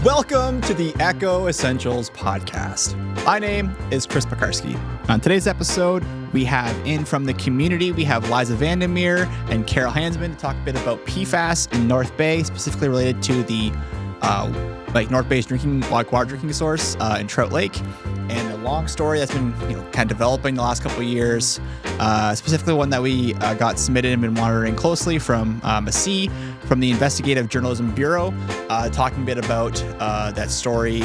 Welcome to the Echo Essentials podcast. My name is Chris Piekarski. On today's episode, we have in from the community, we have Liza Vandermeer and Carol Hansman to talk a bit about PFAS in North Bay, specifically related to the North Bay's water drinking source in Trout Lake. And a long story that's been kind of developing the last couple of years, specifically one that we got submitted and been monitoring closely from ASEA, from the Investigative Journalism Bureau, talking a bit about that story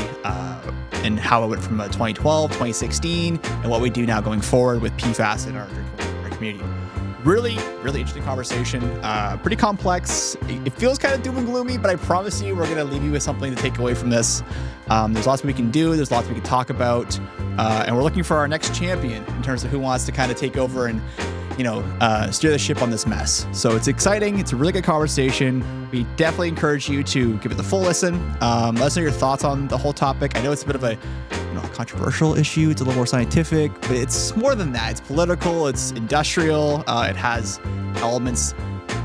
and how it went from 2012, 2016, and what we do now going forward with PFAS in our drinking water community. Really, really interesting conversation. Pretty complex. It feels kind of doom and gloomy, but I promise you we're going to leave you with something to take away from this. There's lots we can do. There's lots we can talk about. And we're looking for our next champion in terms of who wants to kind of take over and, steer the ship on this mess. So it's exciting. It's a really good conversation. We definitely encourage you to give it the full listen. Let us know your thoughts on the whole topic. I know it's a bit of a controversial issue. It's a little more scientific, but it's more than that. It's political, it's industrial, it has elements,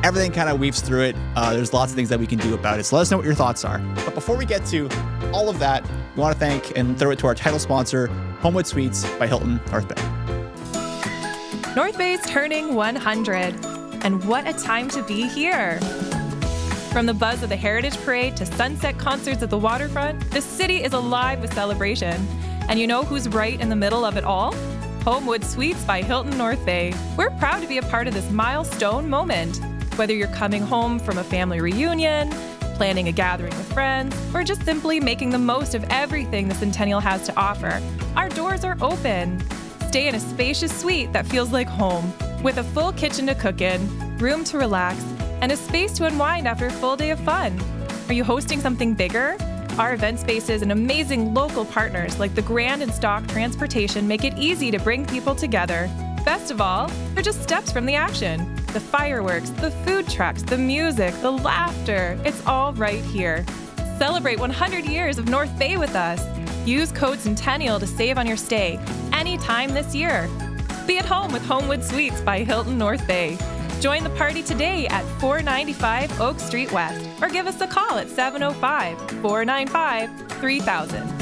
everything kind of weaves through it. There's lots of things that we can do about it. So let us know what your thoughts are. But before we get to all of that, we want to thank and throw it to our title sponsor, Homewood Suites by Hilton North Bay. North Bay's turning 100, and what a time to be here. From the buzz of the Heritage Parade to sunset concerts at the waterfront, the city is alive with celebration. And you know who's right in the middle of it all? Homewood Suites by Hilton North Bay. We're proud to be a part of this milestone moment. Whether you're coming home from a family reunion, planning a gathering with friends, or just simply making the most of everything the Centennial has to offer, our doors are open. Stay in a spacious suite that feels like home, with a full kitchen to cook in, room to relax, and a space to unwind after a full day of fun. Are you hosting something bigger? Our event spaces and amazing local partners like the Grand and Stock Transportation make it easy to bring people together. Best of all, they're just steps from the action. The fireworks, the food trucks, the music, the laughter, it's all right here. Celebrate 100 years of North Bay with us. Use code Centennial to save on your stay anytime this year. Be at home with Homewood Suites by Hilton North Bay. Join the party today at 495 Oak Street West or give us a call at 705-495-3000.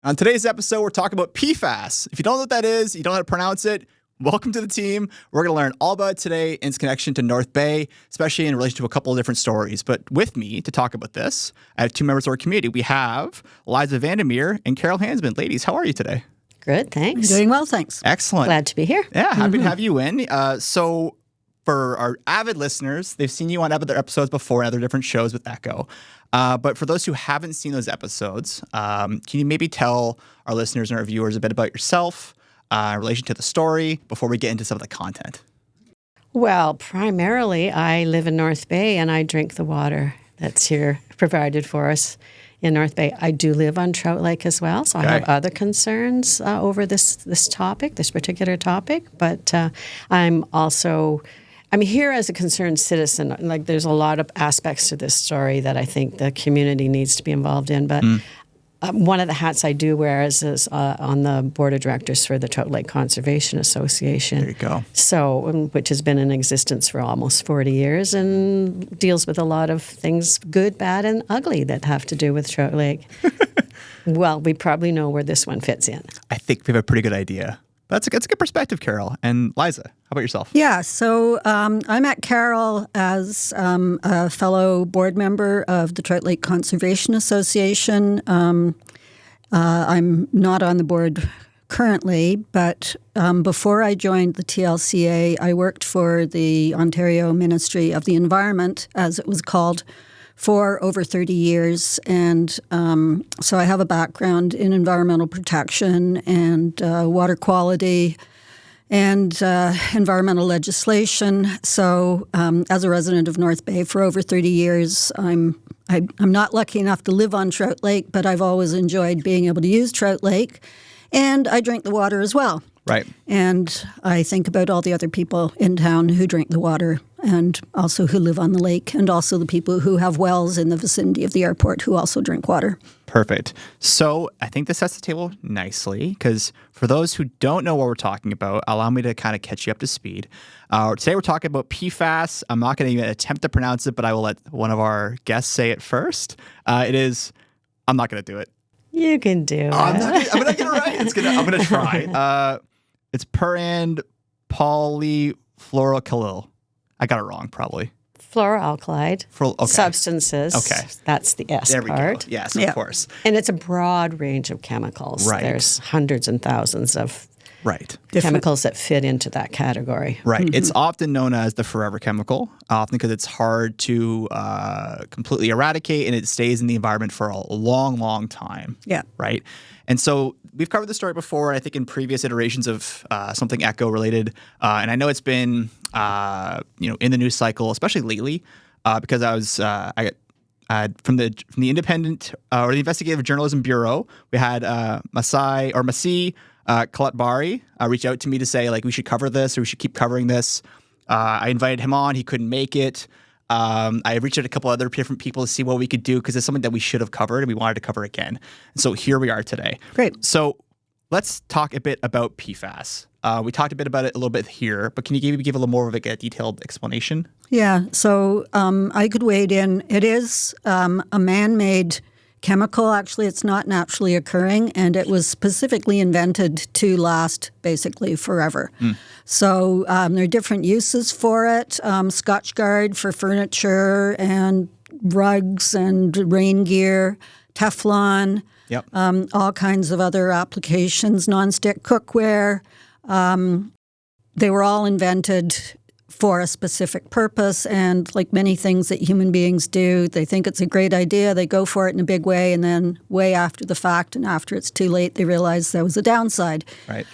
On today's episode, we're talking about PFAS. If you don't know what that is, you don't know how to pronounce it, welcome to the team. We're going to learn all about it today in its connection to North Bay, especially in relation to a couple of different stories. But with me to talk about this, I have two members of our community. We have Liza Vandermeer and Carol Hansman. Ladies, how are you today? Good, thanks. Doing well, thanks. Excellent. Glad to be here. Yeah, happy to have you in. So for our avid listeners, they've seen you on other episodes before and other different shows with Echo. But for those who haven't seen those episodes, can you maybe tell our listeners and our viewers a bit about yourself in relation to the story before we get into some of the content? Well, primarily, I live in North Bay and I drink the water that's here provided for us in North Bay. I do live on Trout Lake as well, so okay. I have other concerns over this particular topic. But I'm here as a concerned citizen. Like, there's a lot of aspects to this story that I think the community needs to be involved in. But one of the hats I do wear is on the board of directors for the Trout Lake Conservation Association. There you go. So, which has been in existence for almost 40 years and deals with a lot of things, good, bad, and ugly, that have to do with Trout Lake. Well, we probably know where this one fits in. I think we have a pretty good idea. That's a good perspective, Carol. And Liza, how about yourself? Yeah, so I met Carol as a fellow board member of the Trout Lake Conservation Association. I'm not on the board currently, but before I joined the TLCA, I worked for the Ontario Ministry of the Environment, as it was called, for over 30 years. And so I have a background in environmental protection and water quality and environmental legislation. So as a resident of North Bay for over 30 years, I'm not lucky enough to live on Trout Lake, but I've always enjoyed being able to use Trout Lake. And I drink the water as well. Right. And I think about all the other people in town who drink the water and also who live on the lake, and also the people who have wells in the vicinity of the airport who also drink water. Perfect. So I think this sets the table nicely, because for those who don't know what we're talking about, allow me to kind of catch you up to speed. Today we're talking about PFAS. I'm not going to even attempt to pronounce it, but I will let one of our guests say it first. I'm not going to do it. You can do it. I'm going to get it right. I'm going to try. It's perand polyfluorocalil. I got it wrong, probably. Fluoroalkyl substances. Okay. That's the S There we part. go. Yes, of course. And it's a broad range of chemicals. Right. There's hundreds and thousands of chemicals that fit into that category. Right. Mm-hmm. It's often known as the forever chemical, often because it's hard to completely eradicate, and it stays in the environment for a long, long time. Yeah. Right. And so we've covered the story before, I think in previous iterations of something echo related. And I know it's been in the news cycle, especially lately, because I got from the Independent or the Investigative Journalism Bureau, we had Masih Kalatbari reach out to me to say, like, we should cover this or we should keep covering this. I invited him on. He couldn't make it. I reached out to a couple other different people to see what we could do, because it's something that we should have covered and we wanted to cover again. And so here we are today. Great. So let's talk a bit about PFAS. We talked a bit about it a little bit here, but can you give a little more of a detailed explanation? Yeah. So I could wade in. It is a man-made chemical. Actually, it's not naturally occurring, and it was specifically invented to last basically forever. So there are different uses for it. Scotchgard for furniture and rugs and rain gear, Teflon, all kinds of other applications, nonstick cookware. They were all invented for a specific purpose, and like many things that human beings do, they think it's a great idea, they go for it in a big way, and then way after the fact and after it's too late, they realize there was a downside. Right.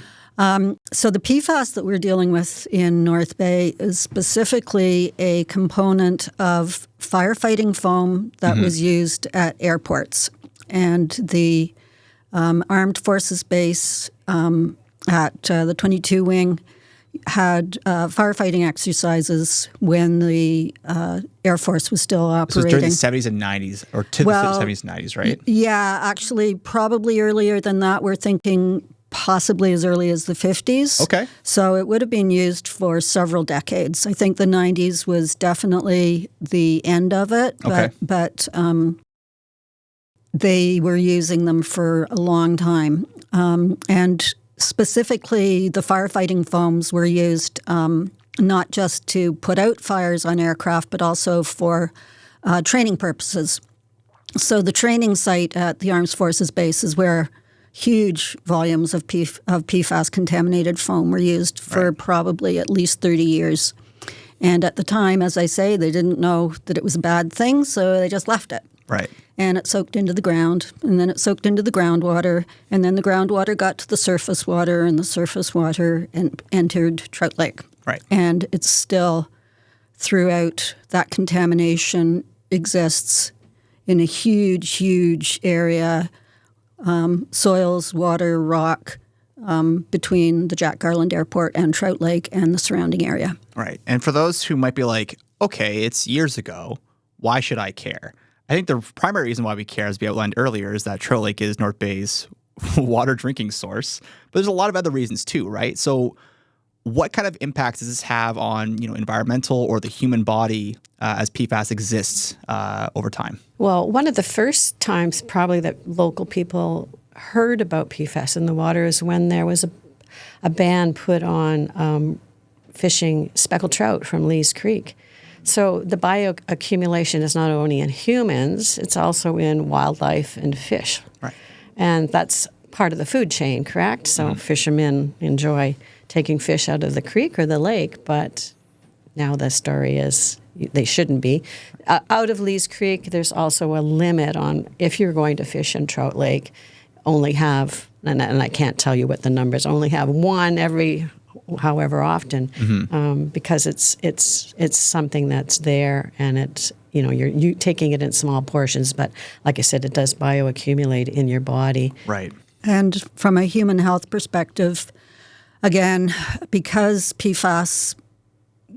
So the PFAS that we're dealing with in North Bay is specifically a component of firefighting foam that was used at airports. And the Armed Forces Base at the 22 Wing had firefighting exercises when the Air Force was still operating. So it was during the 70s and 90s, or the 70s and 90s, right? Yeah, actually, probably earlier than that. We're thinking possibly as early as the 50s. Okay. So it would have been used for several decades. I think the 90s was definitely the end of it, but they were using them for a long time. And specifically, the firefighting foams were used not just to put out fires on aircraft, but also for training purposes. So the training site at the Armed Forces Base is where huge volumes of PFAS contaminated foam were used for probably at least 30 years. And at the time, as I say, they didn't know that it was a bad thing, so they just left it. Right. And it soaked into the ground, and then it soaked into the groundwater, and then the groundwater got to the surface water, and the surface water entered Trout Lake. Right. And it's still, throughout, that contamination exists in a huge, huge area, soils, water, rock, between the Jack Garland Airport and Trout Lake and the surrounding area. Right. And for those who might be like, okay, it's years ago, why should I care? I think the primary reason why we care, as we outlined earlier, is that Trout Lake is North Bay's water drinking source. But there's a lot of other reasons too, right? So what kind of impacts does this have on, environmental or the human body as PFAS exists over time? Well, one of the first times probably that local people heard about PFAS in the water is when there was a ban put on fishing speckled trout from Lee's Creek. So the bioaccumulation is not only in humans, it's also in wildlife and fish. Right. And that's part of the food chain, correct? So fishermen enjoy taking fish out of the creek or the lake, but now the story is they shouldn't be. Out of Lee's Creek, there's also a limit on if you're going to fish in Trout Lake, only have, and I can't tell you what the numbers, only have one every however often, because it's something that's there, and it's you're taking it in small portions, but like I said, it does bioaccumulate in your body. Right. And from a human health perspective, again, because PFAS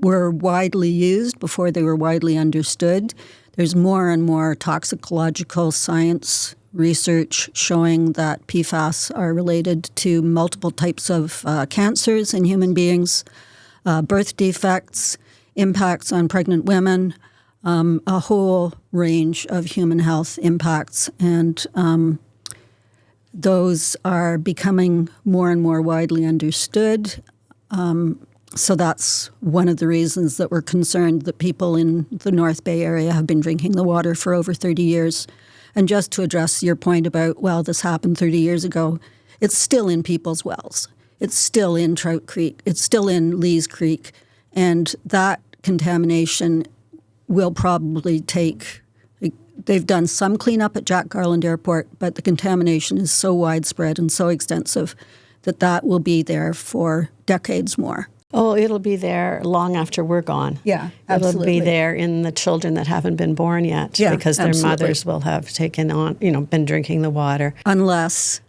were widely used, before they were widely understood. There's more and more toxicological science research showing that PFAS are related to multiple types of cancers in human beings, birth defects, impacts on pregnant women, a whole range of human health impacts. And those are becoming more and more widely understood. So that's one of the reasons that we're concerned that people in the North Bay area have been drinking the water for over 30 years. And just to address your point about, well, this happened 30 years ago, it's still in people's wells. It's still in Trout Creek. It's still in Lees Creek. And that contamination will probably take, they've done some cleanup at Jack Garland Airport, but the contamination is so widespread and so extensive that that will be there for decades more. Oh, it'll be there long after we're gone. Yeah, absolutely. It'll be there in the children that haven't been born yet, because their mothers will have taken on, been drinking the water. Unless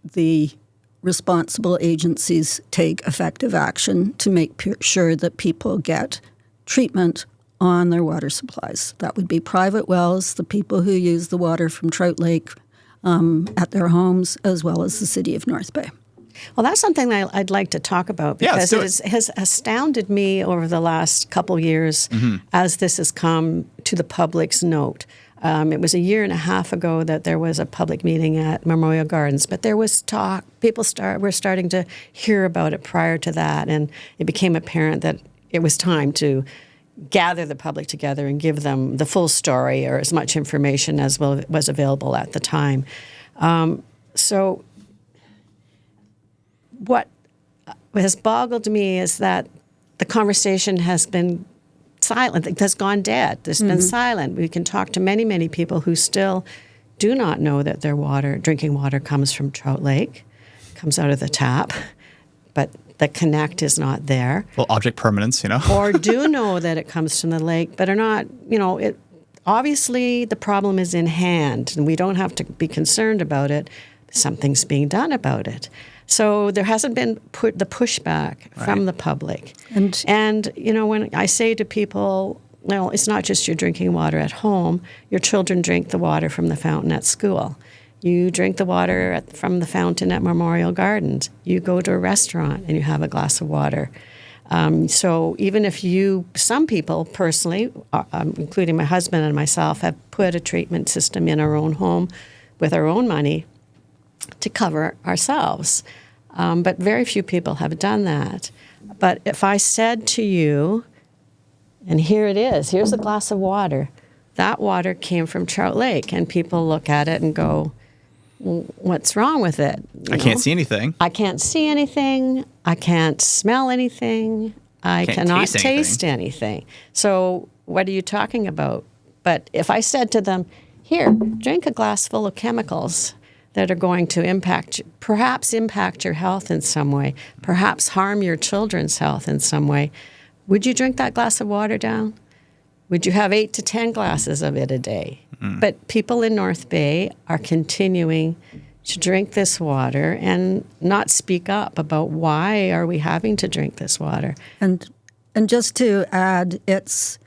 the responsible agencies take effective action to make sure that people get treatment on their water supplies. That would be private wells, the people who use the water from Trout Lake at their homes, as well as the city of North Bay. Well, that's something that I'd like to talk about, because it has astounded me over the last couple years as this has come to the public's note. It was a year and a half ago that there was a public meeting at Memorial Gardens, but there was talk. People were starting to hear about it prior to that, and it became apparent that it was time to gather the public together and give them the full story, or as much information as was available at the time. So what has boggled me is that the conversation has been silent. It has gone dead. There's been silent. We can talk to many, many people who still do not know that their drinking water comes from Trout Lake, comes out of the tap, but the connect is not there. Well, object permanence, Or do know that it comes from the lake, but are not, obviously the problem is in hand, and we don't have to be concerned about it. Something's being done about it. So there hasn't been the pushback from the public. And when I say to people, well, it's not just your drinking water at home. Your children drink the water from the fountain at school. You drink the water from the fountain at Memorial Gardens. You go to a restaurant and you have a glass of water. So even if some people personally, including my husband and myself, have put a treatment system in our own home with our own money to cover ourselves. But very few people have done that. But if I said to you, and here it is, here's a glass of water, that water came from Trout Lake, and people look at it and go, well, what's wrong with it? I can't see anything. I can't see anything. I can't smell anything. I cannot taste anything. So what are you talking about? But if I said to them, here, drink a glass full of chemicals that are going to perhaps impact your health in some way, perhaps harm your children's health in some way, would you drink that glass of water down? Would you have 8 to 10 glasses of it a day? But people in North Bay are continuing to drink this water and not speak up about why are we having to drink this water. And just to add, it's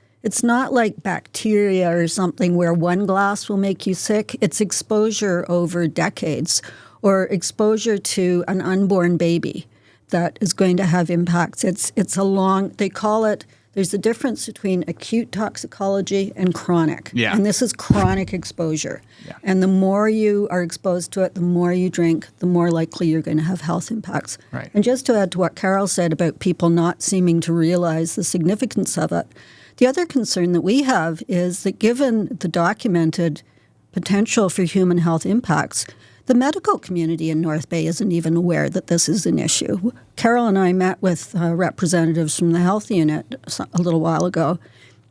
not like bacteria or something where one glass will make you sick. It's exposure over decades, or exposure to an unborn baby that is going to have impacts. They call it, there's a difference between acute toxicology and chronic. Yeah. And this is chronic exposure. Yeah. And the more you are exposed to it, the more you drink, the more likely you're going to have health impacts. Right. And just to add to what Carol said about people not seeming to realize the significance of it, the other concern that we have is that given the documented potential for human health impacts, the medical community in North Bay isn't even aware that this is an issue. Carol and I met with representatives from the health unit a little while ago,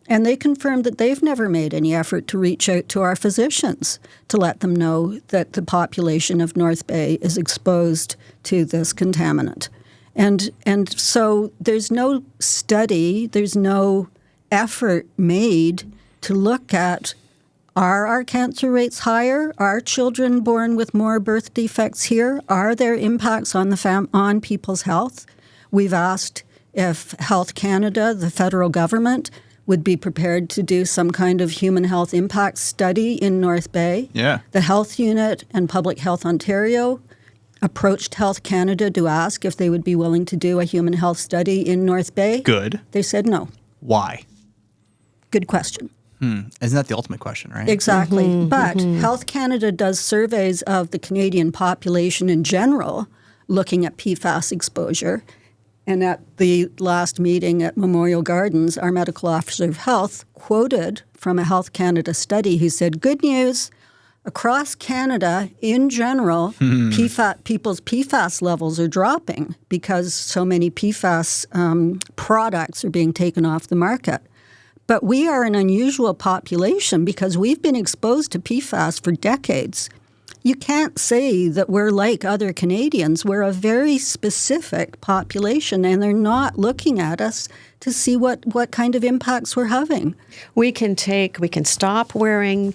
and they confirmed that they've never made any effort to reach out to our physicians to let them know that the population of North Bay is exposed to this contaminant. And so there's no study, there's no effort made to look at, are our cancer rates higher? Are children born with more birth defects here? Are there impacts on on people's health? We've asked if Health Canada, the federal government, would be prepared to do some kind of human health impact study in North Bay. Yeah. The Health Unit and Public Health Ontario approached Health Canada to ask if they would be willing to do a human health study in North Bay. Good. They said no. Why? Good question. Isn't that the ultimate question, right? Exactly. But Health Canada does surveys of the Canadian population in general, looking at PFAS exposure. And at the last meeting at Memorial Gardens, our medical officer of health quoted from a Health Canada study. He said, good news, across Canada in general, people's PFAS levels are dropping because so many PFAS products are being taken off the market. But we are an unusual population because we've been exposed to PFAS for decades. You can't say that we're like other Canadians. We're a very specific population, and they're not looking at us to see what kind of impacts we're having. We can stop wearing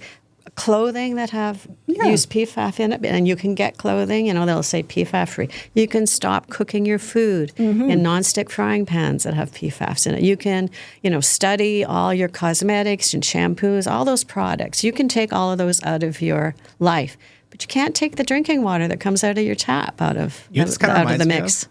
clothing that have used PFAS in it, and you can get clothing, they'll say PFAS free. You can stop cooking your food in nonstick frying pans that have PFAS in it. You can, study all your cosmetics and shampoos, all those products. You can take all of those out of your life, but you can't take the drinking water that comes out of your tap out of the mix.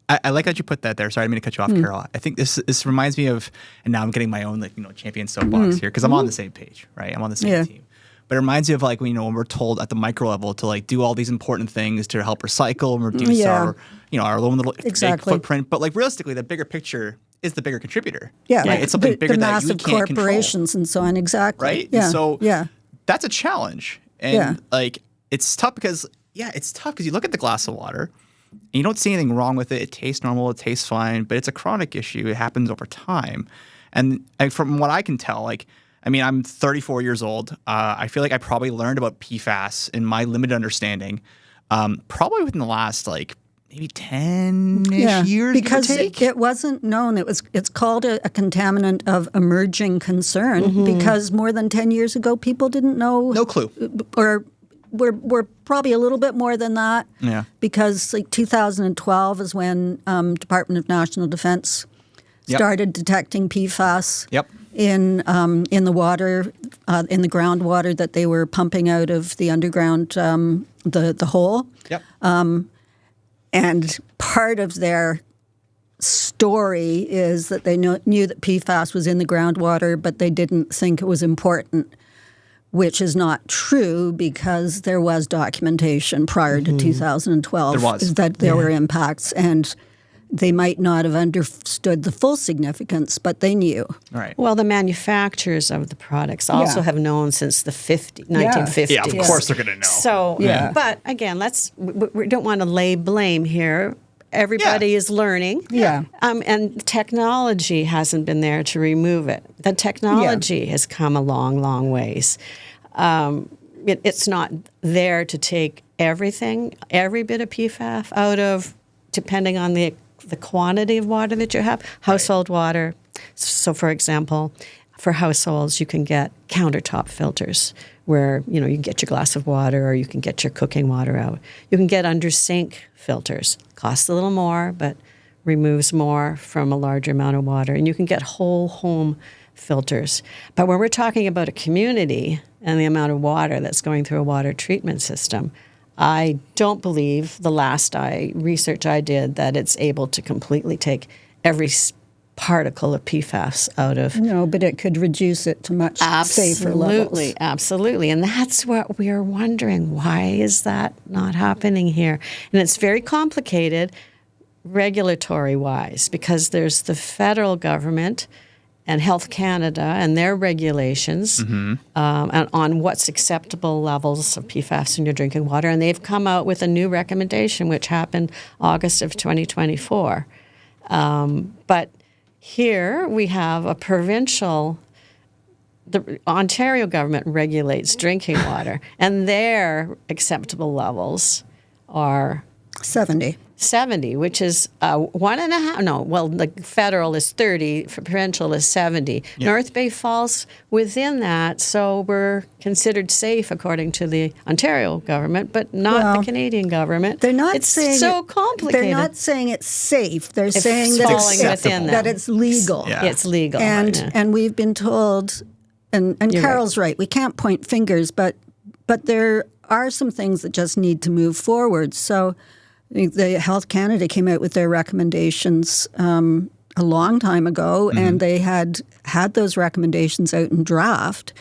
I like that you put that there. Sorry, I didn't mean to cut you off, Carol. I think this reminds me of, and now I'm getting my own champion soapbox here because I'm on the same page, right? I'm on the same team. But it reminds me of when we're told at the micro level to do all these important things to help recycle and reduce our own little big footprint. But realistically, the bigger picture is the bigger contributor. Yeah, right? It's something bigger the that massive you can't corporations control. and so on. Exactly. Right. Yeah. And so yeah. that's a challenge. And it's tough because you look at the glass of water and you don't see anything wrong with it. It tastes normal. It tastes fine. But it's a chronic issue. It happens over time. And from what I can tell, I'm 34 years old. I feel like I probably learned about PFAS in my limited understanding probably within the last maybe 10-ish years. Because it wasn't known. It's called a contaminant of emerging concern because more than 10 years ago, people didn't know. No clue. Or we're probably a little bit more than that. Yeah. Because 2012 is when Department of National Defense started detecting PFAS. Yep. In the water, in the groundwater that they were pumping out of the underground, the hole. Yep. And part of their story is that they knew that PFAS was in the groundwater, but they didn't think it was important, which is not true because there was documentation prior to 2012 there was. That there were impacts, and they might not have understood the full significance, but they knew. Right. Well, the manufacturers of the products also have known since the 1950s. Yeah, of course they're going to know. So, but again, we don't want to lay blame here. Everybody is learning. Yeah. And technology hasn't been there to remove it. The technology has come a long, long ways. It's not there to take everything, every bit of PFAS out of, depending on the quantity of water that you have. Household water. So, for example, for households, you can get countertop filters where, you can get your glass of water or you can get your cooking water out. You can get under sink filters. Costs a little more, but removes more from a larger amount of water. And you can get whole home filters. But when we're talking about a community and the amount of water that's going through a water treatment system, I don't believe the last research I did that it's able to completely take every particle of PFAS out of. No, but it could reduce it to much safer levels. Absolutely. And that's what we are wondering. Why is that not happening here? And it's very complicated regulatory-wise because there's the federal government and Health Canada and their regulations and on what's acceptable levels of PFAS in your drinking water. And they've come out with a new recommendation, which happened August of 2024. But here we have a provincial, the Ontario government regulates drinking water, and their acceptable levels are 70. 70, which is 1.5. No, well, the federal is 30, provincial is 70. Yeah. North Bay falls within that, so we're considered safe according to the Ontario government, but not the Canadian government. They're not it's saying so complicated. They're not saying it's safe. They're It's saying that falling it's within that it's legal. Yeah. It's legal. And yeah. and we've been told, and Carol's right. We can't point fingers, but there are some things that just need to move forward. So the Health Canada came out with their recommendations a long time ago, and they had those recommendations out in draft.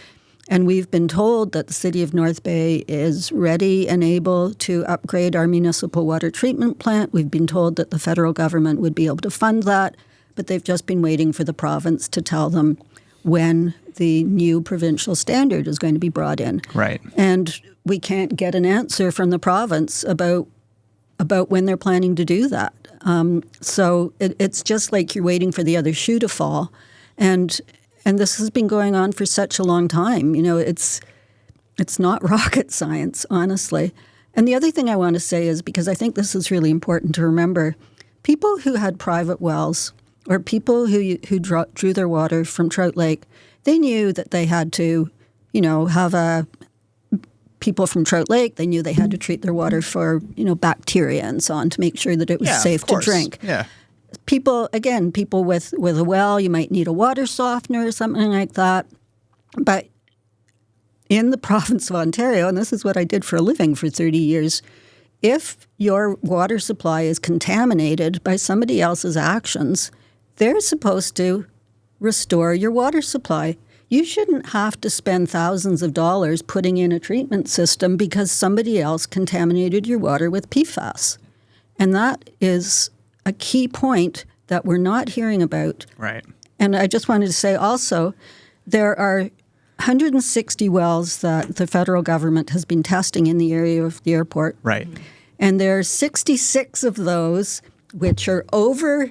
And we've been told that the City of North Bay is ready and able to upgrade our municipal water treatment plant. We've been told that the federal government would be able to fund that, but they've just been waiting for the province to tell them when the new provincial standard is going to be brought in. Right. And we can't get an answer from the province about when they're planning to do that. So it's just like you're waiting for the other shoe to fall. And this has been going on for such a long time. You know, it's not rocket science, honestly. And the other thing I want to say is, because I think this is really important to remember, people who had private wells or people who drew their water from Trout Lake, they knew that they had to, have people from Trout Lake, they knew they had to treat their water for, bacteria and so on to make sure that it was safe to drink. Yeah. People with a well, you might need a water softener or something like that. But in the province of Ontario, and this is what I did for a living for 30 years, if your water supply is contaminated by somebody else's actions, they're supposed to restore your water supply. You shouldn't have to spend thousands of dollars putting in a treatment system because somebody else contaminated your water with PFAS. And that is a key point that we're not hearing about. Right. And I just wanted to say also, there are 160 wells that the federal government has been testing in the area of the airport. Right. And there are 66 of those which are over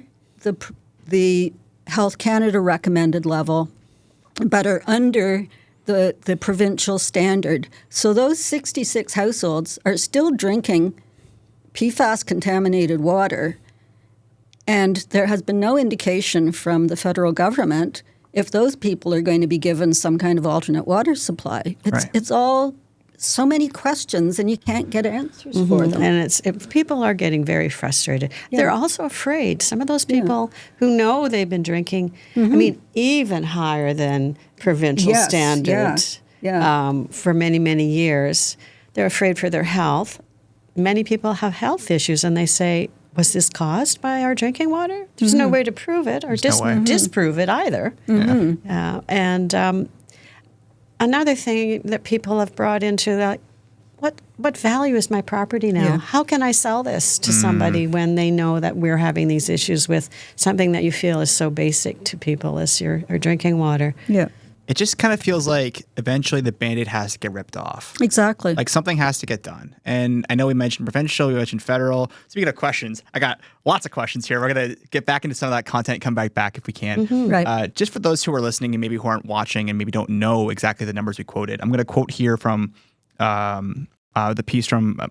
the Health Canada recommended level, but are under the provincial standard. So those 66 households are still drinking PFAS-contaminated water, and there has been no indication from the federal government if those people are going to be given some kind of alternate water supply. It's all so many questions, and you can't get answers for them. And people are getting very frustrated. Yeah. They're also afraid. Some of those people who know they've been drinking, I mean, even higher than provincial standards for many, many years, they're afraid for their health. Many people have health issues, and they say, was this caused by our drinking water? There's no way to prove it or disprove it either. Another thing that people have brought into that, what value is my property now? Yeah. How can I sell this to somebody when they know that we're having these issues with something that you feel is so basic to people as your drinking water? Yeah. It just kind of feels like eventually the Band-Aid has to get ripped off. Exactly. Like something has to get done. And I know we mentioned provincial, we mentioned federal. Speaking of questions, I got lots of questions here. We're going to get back into some of that content, come back if we can. Right. Just for those who are listening and maybe who aren't watching and maybe don't know exactly the numbers we quoted, I'm going to quote here from the piece from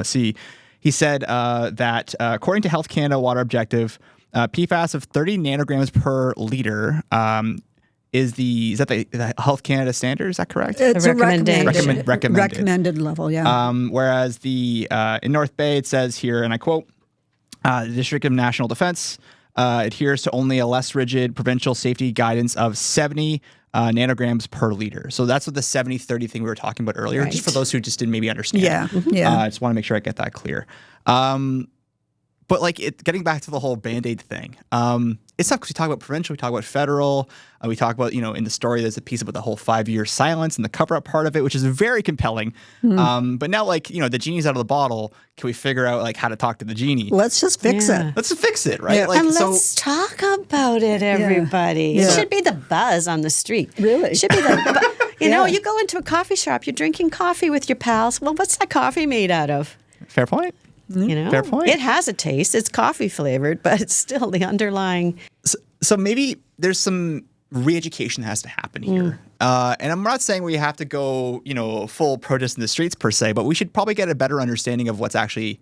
C. He said that according to Health Canada Water Objective, PFAS of 30 nanograms per liter is that the Health Canada standard? Is that correct? It's a recommended level, Whereas in North Bay, it says here, and I quote, the District of National Defence adheres to only a less rigid provincial safety guidance of 70 nanograms per liter. So that's what the 70-30 thing we were talking about earlier, just for those who just didn't maybe understand. I just want to make sure I get that clear. But getting back to the whole Band-Aid thing, it's tough because we talk about provincial, we talk about federal, we talk about, in the story there's a piece about the whole 5-year silence and the cover-up part of it, which is very compelling. But now, the genie's out of the bottle. Can we figure out how to talk to the genie? Let's just fix it. Let's just fix it, right? Yeah. Let's talk about it, everybody. Yeah. It should be the buzz on the street. Really? It should be the you go into a coffee shop, you're drinking coffee with your pals. Well, what's that coffee made out of? Fair point. Fair point. It has a taste. It's coffee flavored, but it's still the underlying. So maybe there's some re-education that has to happen here. And I'm not saying we have to go, full protest in the streets per se, but we should probably get a better understanding of what's actually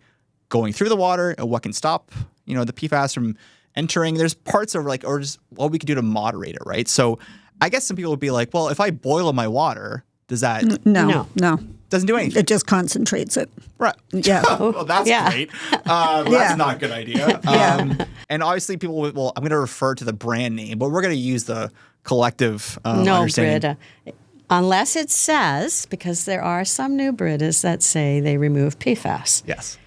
going through the water and what can stop, the PFAS from entering. There's parts of or just what we could do to moderate it, right? So I guess some people would be like, well, if I boil my water, does that... No. Doesn't do anything. It just concentrates it. Right. Yeah. Well, that's great. That's not a good idea. And obviously people will, I'm going to refer to the brand name, but we're going to use the collective understanding. Brita. Unless it says, because there are some new Britas that say they remove PFAS. Yes.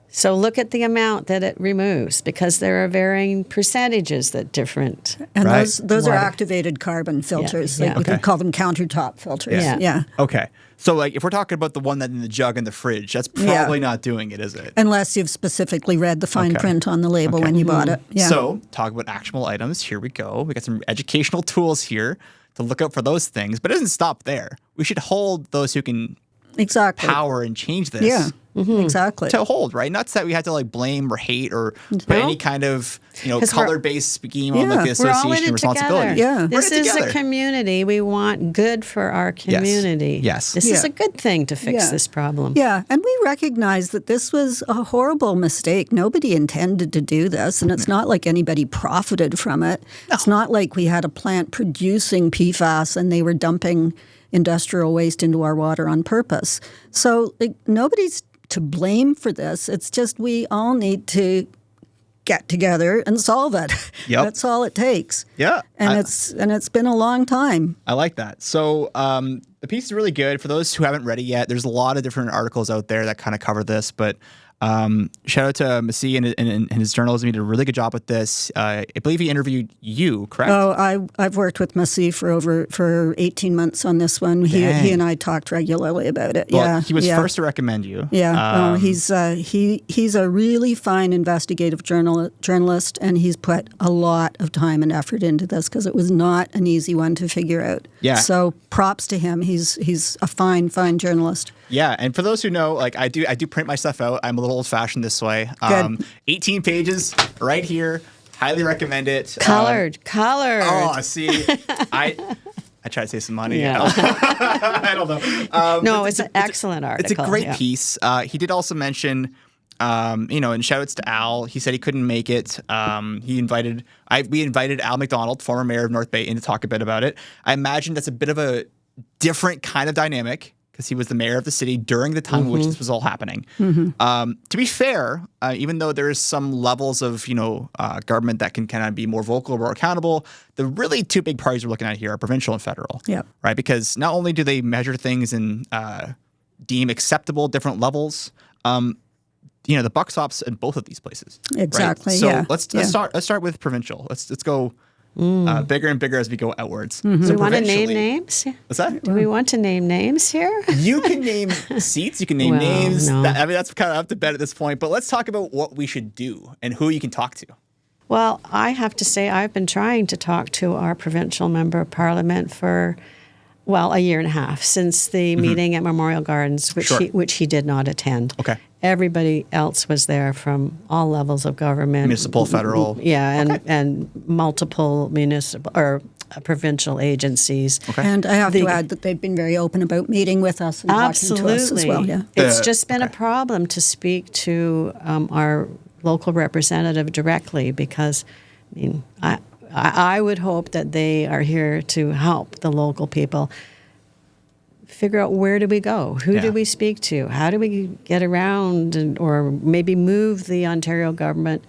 So look at the amount that it removes, because there are varying percentages that different. And those are activated carbon filters. We could call them countertop filters. Yeah. Okay. So if we're talking about the one that's in the jug in the fridge, that's probably not doing it, is it? Unless you've specifically read the fine print on the label when you bought it. Yeah. So talk about actionable items. Here we go. We got some educational tools here to look out for those things, but it doesn't stop there. We should hold those who can power and change this. Yeah. Exactly. To hold, right? Not that we have to blame or hate or put any kind of color-based scheme on the association responsibility. Yeah. This is a community. We want good for our community. Yes. This is a good thing to fix this problem. Yeah. And we recognize that this was a horrible mistake. Nobody intended to do this, and it's not like anybody profited from it. No. It's not like we had a plant producing PFAS and they were dumping industrial waste into our water on purpose. So nobody's to blame for this. It's just we all need to get together and solve it. Yep. That's all it takes. Yeah. And it's been a long time. I like that. So the piece is really good. For those who haven't read it yet, there's a lot of different articles out there that kind of cover this, but shout out to Massey and his journalism. He did a really good job with this. I believe he interviewed you, correct? Oh, I've worked with Massey for 18 months on this one. He and I talked regularly about it. Well, he was first to recommend you. Yeah, he's a really fine investigative journalist, and he's put a lot of time and effort into this because it was not an easy one to figure out. Yeah. So props to him. He's a fine journalist. Yeah, and for those who know, I do print my stuff out. I'm a little old-fashioned this way. 18 pages right here. Highly recommend it. Colored. Oh, see, I try to save some money. Yeah. I don't know. No, it's an excellent article. It's a great piece. He did also mention, and shout-outs to Al. He said he couldn't make it. We invited Al McDonald, former mayor of North Bay, in to talk a bit about it. I imagine that's a bit of a different kind of dynamic, because he was the mayor of the city during the time in which this was all happening. To be fair, even though there is some levels of government that can kind of be more vocal or more accountable, the really two big parties we're looking at here are provincial and federal. Yeah. Right? Because not only do they measure things and deem acceptable different levels, the buck stops in both of these places. Exactly. Right? So let's start with provincial. Let's go. Bigger and bigger as we go outwards. Do we want to name names? What's that? Do we want to name names here? You can name seats. You can name names. No. That's kind of up to bed at this point. But let's talk about what we should do and who you can talk to. Well, I have to say I've been trying to talk to our provincial member of parliament for, a year and a half, since the meeting at Memorial Gardens, which he did not attend. Okay. Everybody else was there from all levels of government. Municipal, federal. Yeah, and multiple municipal or provincial agencies. Okay. And I have to add that they've been very open about meeting with us and talking to us as well. Yeah. It's just been a problem to speak to our local representative directly, because, I would hope that they are here to help the local people figure out, where do we go? Who do we speak to? How do we get around or maybe move the Ontario government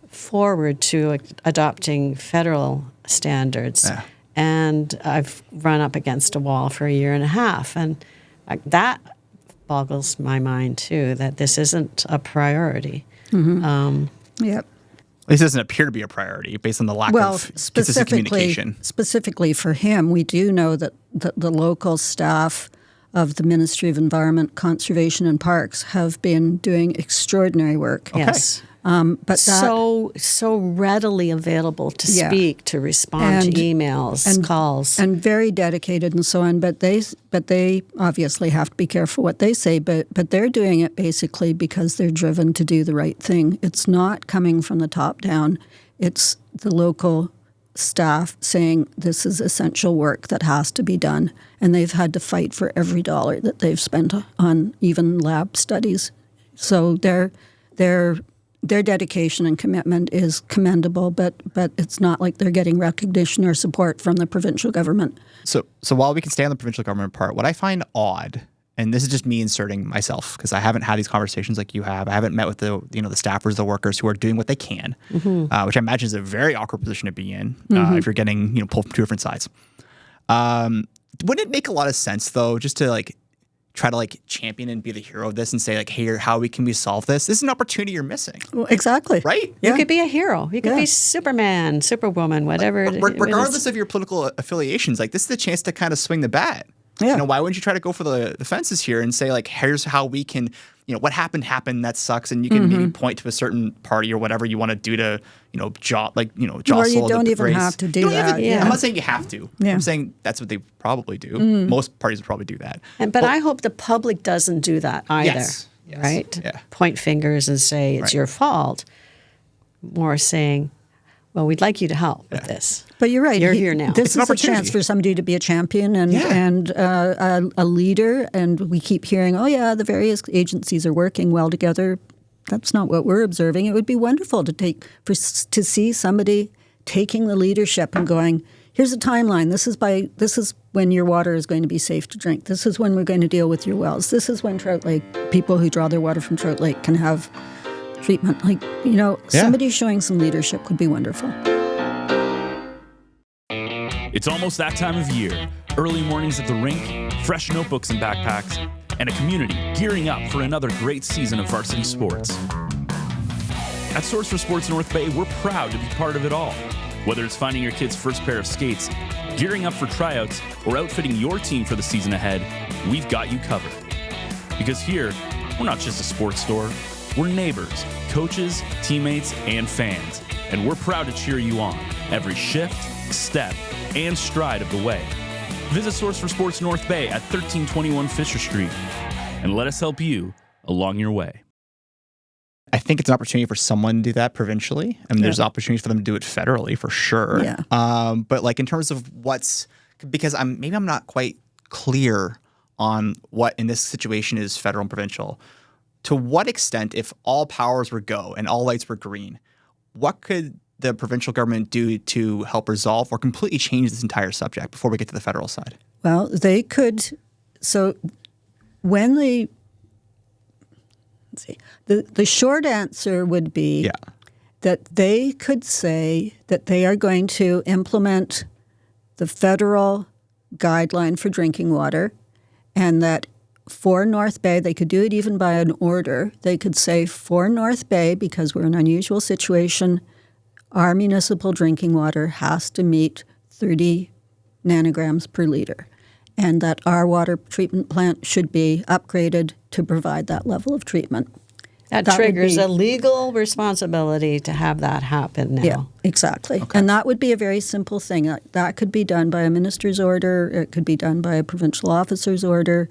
forward to adopting federal standards? Yeah. And I've run up against a wall for a year and a half. And that boggles my mind, too, that this isn't a priority. Yep. This doesn't appear to be a priority based on the lack of consistent communication. Specifically for him, we do know that the local staff of the Ministry of Environment, Conservation and Parks have been doing extraordinary work. Okay. Yes. But so readily available to speak, to respond to emails, calls, and very dedicated and so on. But they obviously have to be careful what they say. But they're doing it basically because they're driven to do the right thing. It's not coming from the top down. It's the local staff saying this is essential work that has to be done, and they've had to fight for every dollar that they've spent on even lab studies. So they're their dedication and commitment is commendable, but it's not like they're getting recognition or support from the provincial government. So while we can stay on the provincial government part, what I find odd, and this is just me inserting myself because I haven't had these conversations like you have. I haven't met with the staffers, the workers who are doing what they can, which I imagine is a very awkward position to be in if you're getting pulled from two different sides. Wouldn't it make a lot of sense though, just to like try to like champion and be the hero of this and say like, hey, how can we solve this? This is an opportunity you're missing. Well, exactly. Right? You could be a hero. You could be Superman, Superwoman, whatever. Regardless of your political affiliations, like this is the chance to kind of swing the bat. Yeah. Why wouldn't you try to go for the fences here and say like, here's how we can, what happened, that sucks. And you can maybe point to a certain party or whatever you want to do to, jostle. Or you don't even have to do that. I'm not saying you have to. Yeah. I'm saying that's what they probably do. Most parties would probably do that. But I hope the public doesn't do that either. Yes. Right? Yeah. Point fingers and say it's your fault. More saying, well, we'd like you to help with this. But you're right. You're here now. This is a chance for somebody to be a champion and a leader. And we keep hearing, the various agencies are working well together. That's not what we're observing. It would be wonderful to see somebody taking the leadership and going, here's a timeline. This is when your water is going to be safe to drink. This is when we're going to deal with your wells. This is when Trout Lake, people who draw their water from Trout Lake can have treatment. Somebody showing some leadership would be wonderful. It's almost that time of year. Early mornings at the rink, fresh notebooks and backpacks, and a community gearing up for another great season of varsity sports. At Source for Sports North Bay, we're proud to be part of it all. Whether it's finding your kid's first pair of skates, gearing up for tryouts, or outfitting your team for the season ahead, we've got you covered. Because here, we're not just a sports store, we're neighbors, coaches, teammates, and fans. And we're proud to cheer you on every shift, step, and stride of the way. Visit Source for Sports North Bay at 1321 Fisher Street and let us help you along your way. I think it's an opportunity for someone to do that provincially. I mean, there's opportunities for them to do it federally for sure. Yeah. But like in terms of because I'm not quite clear on what in this situation is federal and provincial. To what extent, if all powers were go and all lights were green, what could the provincial government do to help resolve or completely change this entire subject before we get to the federal side? Well, they could. So when the short answer would be that they could say that they are going to implement the federal guideline for drinking water, and that for North Bay, they could do it even by an order. They could say for North Bay, because we're in an unusual situation, our municipal drinking water has to meet 30 nanograms per liter, and that our water treatment plant should be upgraded to provide that level of treatment. That triggers a legal responsibility to have that happen now. Yeah, exactly. Okay. And that would be a very simple thing. That could be done by a minister's order. It could be done by a provincial officer's order.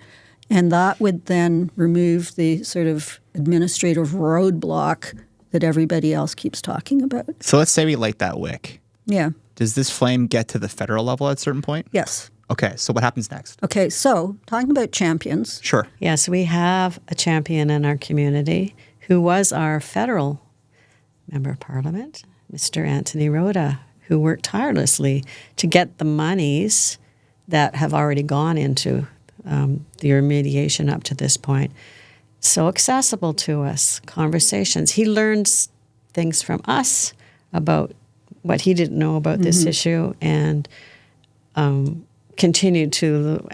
And that would then remove the sort of administrative roadblock that everybody else keeps talking about. So let's say we light that wick. Yeah. Does this flame get to the federal level at a certain point? Yes. Okay, so what happens next? Okay, so talking about champions. Sure. Yes, we have a champion in our community who was our federal member of parliament, Mr. Anthony Rhoda, who worked tirelessly to get the monies that have already gone into the remediation up to this point so accessible to us, conversations. He learns things from us about what he didn't know about this issue and continued to,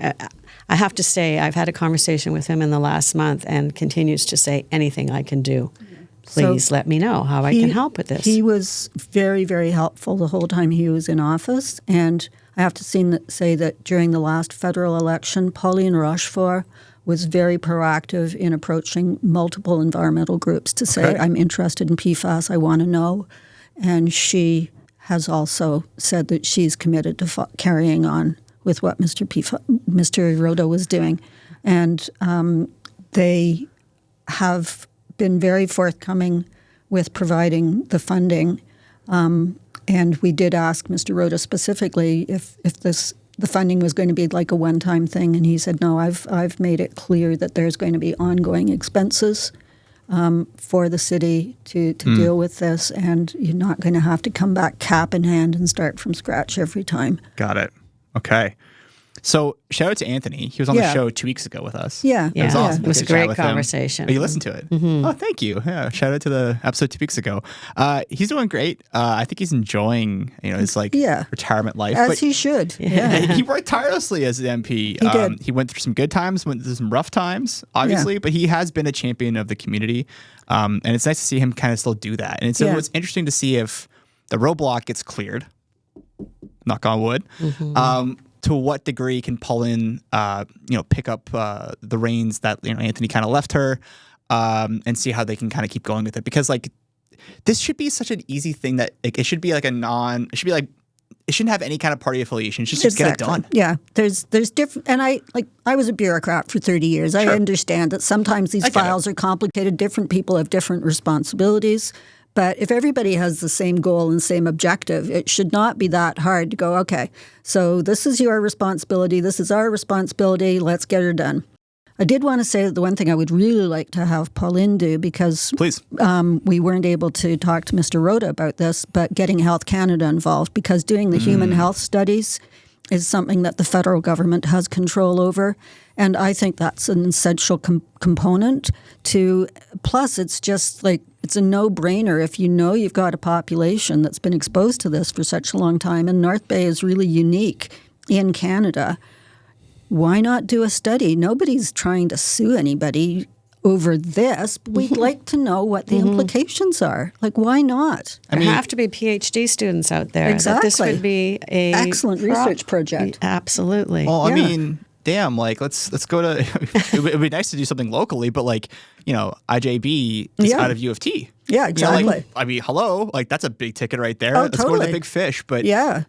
I have to say, I've had a conversation with him in the last month and continues to say, anything I can do, please let me know how I can help with this. He was very, very helpful the whole time he was in office. And I have to say that during the last federal election, Pauline Rochefort was very proactive in approaching multiple environmental groups to say, I'm interested in PFAS, I want to know. And she has also said that she's committed to carrying on with what Mr. Rhoda was doing. And they have been very forthcoming with providing the funding. And we did ask Mr. Rhoda specifically if the funding was going to be like a one-time thing, and he said, no, I've made it clear that there's going to be ongoing expenses for the city to deal with this, and you're not going to have to come back cap in hand and start from scratch every time. Got it. Okay. So shout out to Anthony. He was on the show 2 weeks ago with us. Yeah. It was awesome. It was a great conversation. Oh, you listened to it? Oh, thank you. Yeah. Shout out to the episode 2 weeks ago. He's doing great. I think he's enjoying, his retirement life. As he should. Yeah. He worked tirelessly as an MP. He did. He went through some good times, went through some rough times, obviously, but he has been a champion of the community. And it's nice to see him kind of still do that. And so it's interesting to see if the roadblock gets cleared, knock on wood, to what degree can Pauline, pick up the reins that Anthony kind of left her, and see how they can kind of keep going with it. Because this should be such an easy thing that it should be it shouldn't have any kind of party affiliation. It should just get it done. Yeah, there's different, and I was a bureaucrat for 30 years. Sure. I understand that sometimes these files are complicated. Different people have different responsibilities. But if everybody has the same goal and same objective, it should not be that hard to go, okay, so this is your responsibility, this is our responsibility, let's get her done. I did want to say that the one thing I would really like to have Pauline do, because Please. We weren't able to talk to Mr. Rhoda about this, but getting Health Canada involved, because doing the human health studies is something that the federal government has control over. And I think that's an essential component to, plus it's just it's a no-brainer if you've got a population that's been exposed to this for such a long time, and North Bay is really unique in Canada. Why not do a study? Nobody's trying to sue anybody over this, but we'd like to know what the implications are. Why not? There have to be PhD students out there. Exactly. That this would be a excellent research project. Absolutely. Well, I mean, damn, let's go to. It would be nice to do something locally, but IJB is out of U of T. Yeah, exactly. Hello, that's a big ticket right there. Oh, Let's go to the big fish. But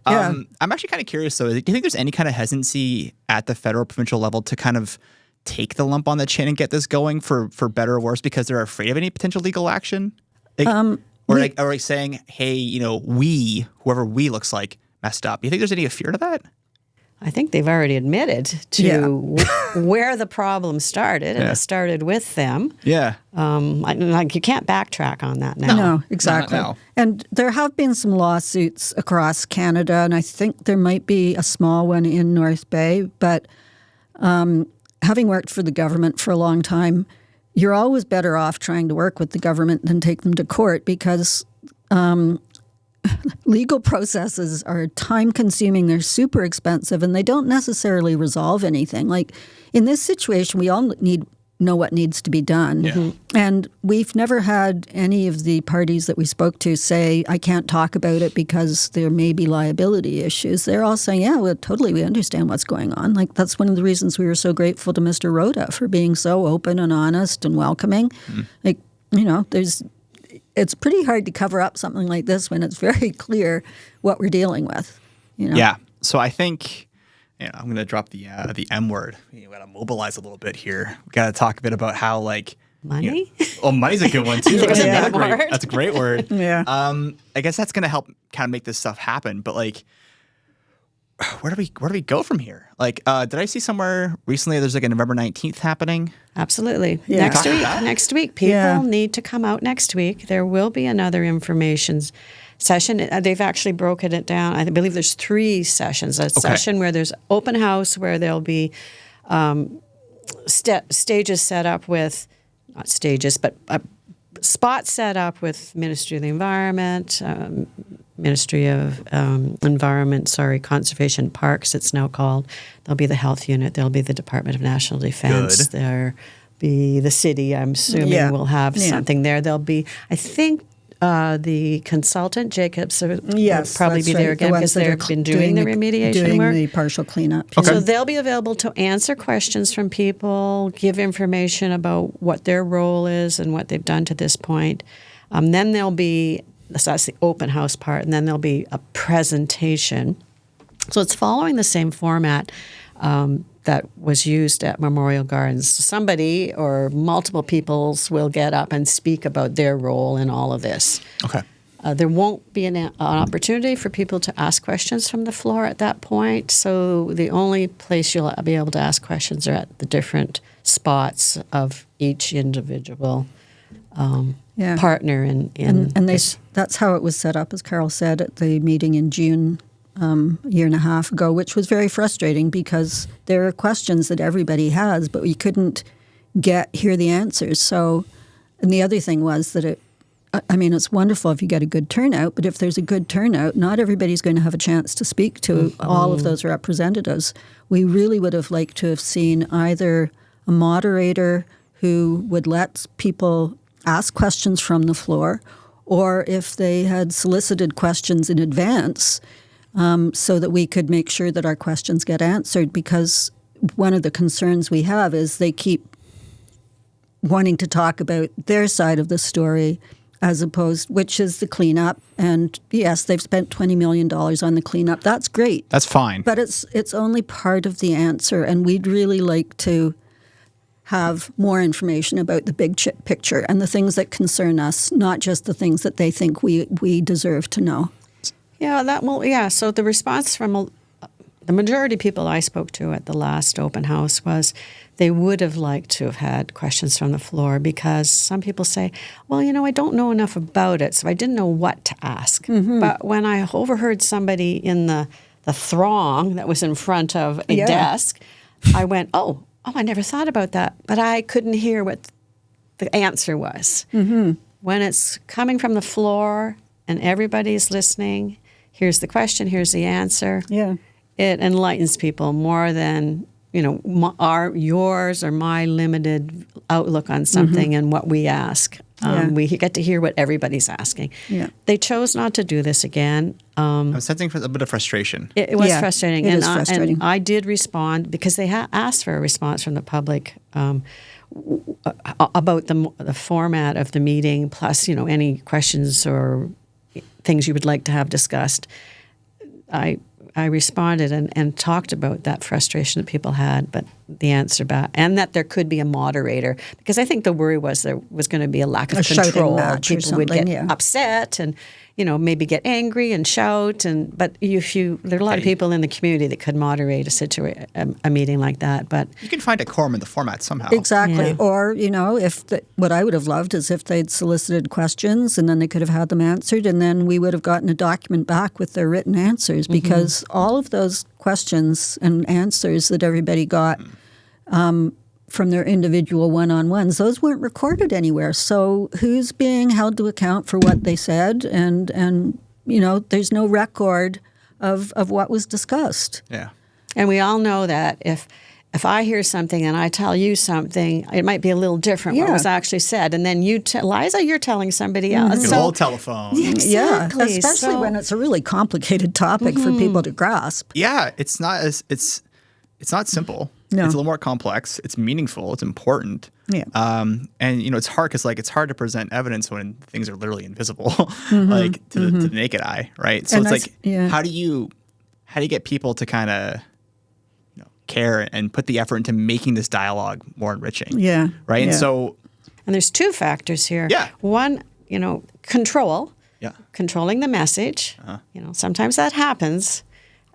I'm actually kind of curious though. Do you think there's any kind of hesitancy at the federal provincial level to kind of take the lump on the chin and get this going for better or worse because they're afraid of any potential legal action? Or saying, hey, whoever we looks like messed up. You think there's any fear to that? I think they've already admitted to where the problem started, and it started with them. Yeah. You can't backtrack on that now. No, exactly. Not now. And there have been some lawsuits across Canada, and I think there might be a small one in North Bay. But having worked for the government for a long time, you're always better off trying to work with the government than take them to court, because legal processes are time-consuming, they're super expensive, and they don't necessarily resolve anything. In this situation, we all know what needs to be done. Yeah. And we've never had any of the parties that we spoke to say, I can't talk about it because there may be liability issues. They're all saying, we understand what's going on. That's one of the reasons we were so grateful to Mr. Rhoda for being so open and honest and welcoming. It's pretty hard to cover up something like this when it's very clear what we're dealing with. Yeah. So I think I'm going to drop the M word. We got to mobilize a little bit here. We got to talk a bit about how money. Money's a good one too. That's a great word. Yeah. I guess that's going to help kind of make this stuff happen. But where do we go from here? Did I see somewhere recently there's a November 19th happening? Absolutely. Yeah. Next week. People need to come out next week. There will be another information session. They've actually broken it down. I believe there's 3 sessions. A session where there's open house, where there'll be stages set up with, not stages, but spots set up with Ministry of the Environment, Ministry of Conservation Parks, it's now called. There'll be the Health Unit. There'll be the Department of National Defense. Good. There'll be the city, I'm assuming, will have something there. There'll be, I think, the consultant, Jacobs, will probably be there again because they've been doing the remediation work. Doing the partial cleanup. Okay. So they'll be available to answer questions from people, give information about what their role is and what they've done to this point. Then there'll be, so that's the open house part, and then there'll be a presentation. So it's following the same format that was used at Memorial Gardens. Somebody or multiple peoples will get up and speak about their role in all of this. Okay. There won't be an opportunity for people to ask questions from the floor at that point. So the only place you'll be able to ask questions are at the different spots of each individual partner in and that's how it was set up, as Carol said, at the meeting in June a year and a half ago, which was very frustrating because there are questions that everybody has, but we couldn't hear the answers. So, and the other thing was that it's wonderful if you get a good turnout, but if there's a good turnout, not everybody's going to have a chance to speak to all of those representatives. We really would have liked to have seen either a moderator who would let people ask questions from the floor, or if they had solicited questions in advance, so that we could make sure that our questions get answered, because one of the concerns we have is they keep wanting to talk about their side of the story, as opposed, which is the cleanup. And yes, they've spent $20 million on the cleanup. That's great. That's fine. But it's only part of the answer, and we'd really like to have more information about the big picture and the things that concern us, not just the things that they think we deserve to know. So the response from the majority of people I spoke to at the last open house was they would have liked to have had questions from the floor, because some people say, well, I don't know enough about it, so I didn't know what to ask. Mm-hmm. But when I overheard somebody in the throng that was in front of a desk, I went, oh, I never thought about that. But I couldn't hear what the answer was. Mm-hmm. When it's coming from the floor and everybody's listening, here's the question, here's the answer. Yeah. It enlightens people more than, yours or my limited outlook on something and what we ask. We get to hear what everybody's asking. Yeah. They chose not to do this again. I'm sensing a bit of frustration. It was frustrating. It is frustrating. And I did respond because they asked for a response from the public about the format of the meeting, plus, any questions or things you would like to have discussed. I responded and talked about that frustration that people had, but the answer back, and that there could be a moderator, because I think the worry was there was going to be a lack of control. People would get upset and maybe get angry and shout. But there are a lot of people in the community that could moderate a meeting like that. But you can find a quorum in the format somehow. Exactly. Yeah. Or what I would have loved is if they'd solicited questions and then they could have had them answered, and then we would have gotten a document back with their written answers, because all of those questions and answers that everybody got from their individual one-on-ones, those weren't recorded anywhere. So who's being held to account for what they said? And there's no record of what was discussed. Yeah. And we all know that if I hear something and I tell you something, it might be a little different what was actually said. And then Liza, you're telling somebody else. It's an old telephone. Exactly. Yeah, especially when it's a really complicated topic for people to grasp. Yeah, it's not simple. No. It's a little more complex. It's meaningful. It's important. Yeah. And it's hard because it's hard to present evidence when things are literally invisible, to the naked eye, right? So and it's how do you get people to kind of care and put the effort into making this dialogue more enriching? Yeah. Right. Yeah. And there's two factors here. Yeah. One, control. Yeah. Controlling the message. Uh-huh. Sometimes that happens.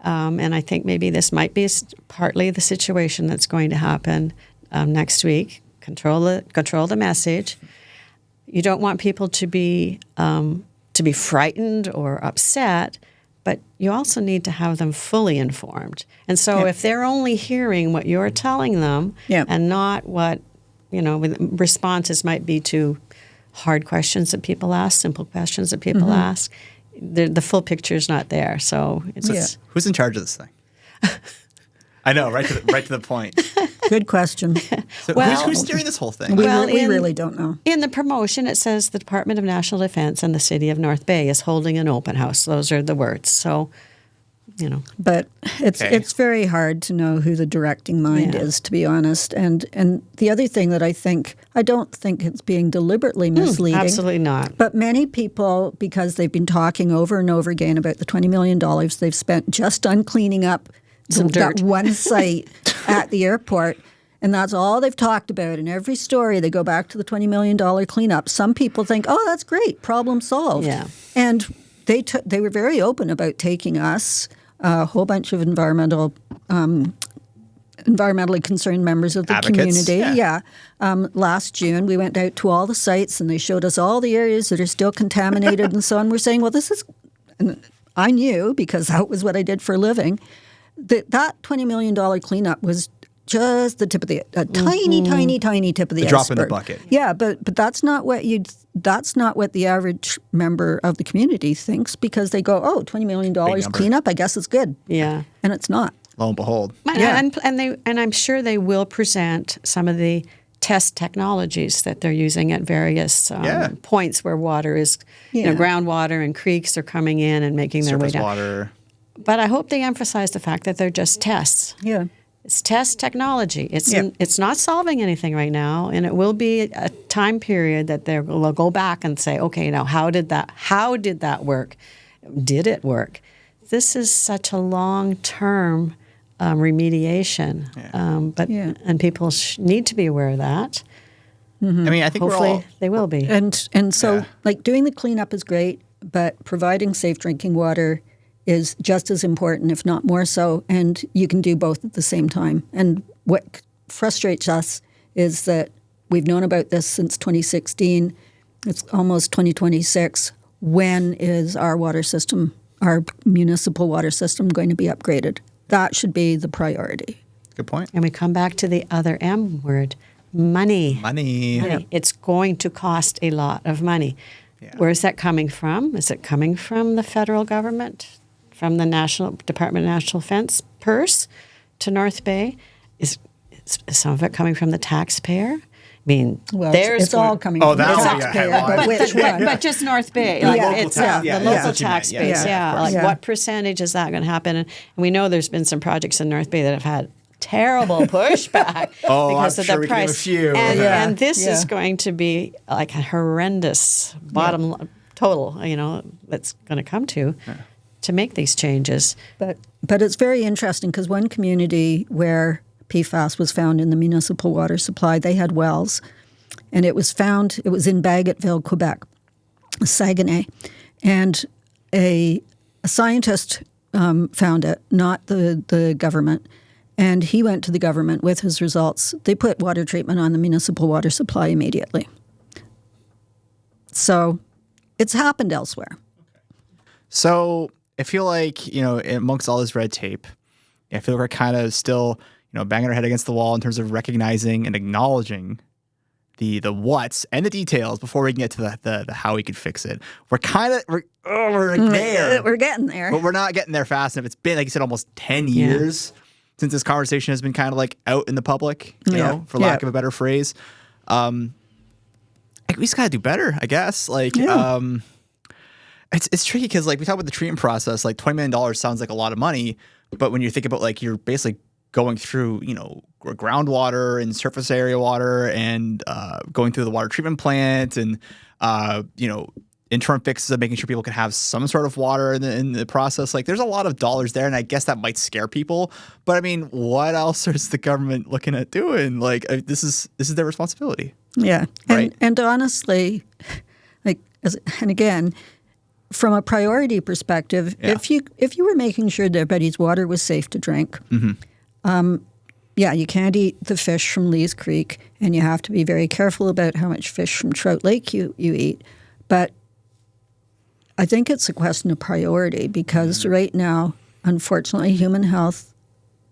And I think maybe this might be partly the situation that's going to happen next week. Control the message. You don't want people to be frightened or upset, but you also need to have them fully informed. And so if they're only hearing what you're telling them and not what responses might be to hard questions that people ask, simple questions that people ask, the full picture is not there. So it's who's in charge of this thing? I know, right to the point. Good question. So who's steering this whole thing? We really don't know. In the promotion, it says the Department of National Defense and the City of North Bay is holding an open house. Those are the words. So, But it's very hard to know who the directing mind is, to be honest. And the other thing that I don't think it's being deliberately misleading. Absolutely not. But many people, because they've been talking over and over again about the $20 million they've spent just on cleaning up that one site at the airport, and that's all they've talked about. In every story, they go back to the $20 million cleanup. Some people think, oh, that's great, problem solved. Yeah. And they were very open about taking us, a whole bunch of environmental environmentally concerned members of the Advocates, community. yeah. Last June, we went out to all the sites and they showed us all the areas that are still contaminated and so on. We're saying, well, this is, and I knew because that was what I did for a living, that $20 million cleanup was just the tip of the tiny tip of the iceberg. Drop in the bucket. Yeah, but that's not what the average member of the community thinks, because they go, oh, $20 million cleanup, I guess it's good. Yeah. And it's not. Lo and behold. And I'm sure they will present some of the test technologies that they're using at various points where water is, groundwater and creeks are coming in and making their way Surface down. water. But I hope they emphasize the fact that they're just tests. Yeah. It's test technology. It's not solving anything right now, and it will be a time period that they'll go back and say, okay, now how did that work? Did it work? This is such a long-term remediation, and people need to be aware of that. I mean, I think Hopefully they will be. And so, like, doing the cleanup is great, but providing safe drinking water is just as important, if not more so, and you can do both at the same time. And what frustrates us is that we've known about this since 2016. It's almost 2026. When is our water system, our municipal water system, going to be upgraded? That should be the priority. Good point. And we come back to the other M word, money. Money. Yeah. It's going to cost a lot of money. Yeah. Where is that coming from? Is it coming from the federal government? From the National Department of National Defense purse to North Bay? Is some of it coming from the taxpayer? I mean, well, it's all coming from the taxpayer, but which one? But just North Bay. The Like, local tax, the local tax base. What percentage is that going to happen? And we know there's been some projects in North Bay that have had terrible pushback because of the price. And this is going to be like a horrendous bottom total, that's going to come to make these changes. But it's very interesting because one community where PFAS was found in the municipal water supply, they had wells, and it was in Bagotville, Quebec, Saguenay, and a scientist found it, not the government, and he went to the government with his results. They put water treatment on the municipal water supply immediately. So it's happened elsewhere. So I feel like, amongst all this red tape, I feel like we're kind of still, banging our head against the wall in terms of recognizing and acknowledging the what's and the details before we can get to the how we could fix it. We're there. We're getting there. But we're not getting there fast enough. It's been, like you said, almost 10 years since this conversation has been kind of like out in the public, for lack of a better phrase. We just got to do better, I guess. It's tricky because, we talk about the treatment process. $20 million sounds like a lot of money, but when you think about, you're basically going through, groundwater and surface area water and going through the water treatment plant and, interim fixes of making sure people can have some sort of water in the process. There's a lot of dollars there, and I guess that might scare people. But, I mean, what else is the government looking at doing? This is their responsibility. Yeah. Right? And honestly, and again, from a priority perspective, if you were making sure that everybody's water was safe to drink, you can't eat the fish from Lee's Creek, and you have to be very careful about how much fish from Trout Lake you eat. But I think it's a question of priority because right now, unfortunately, human health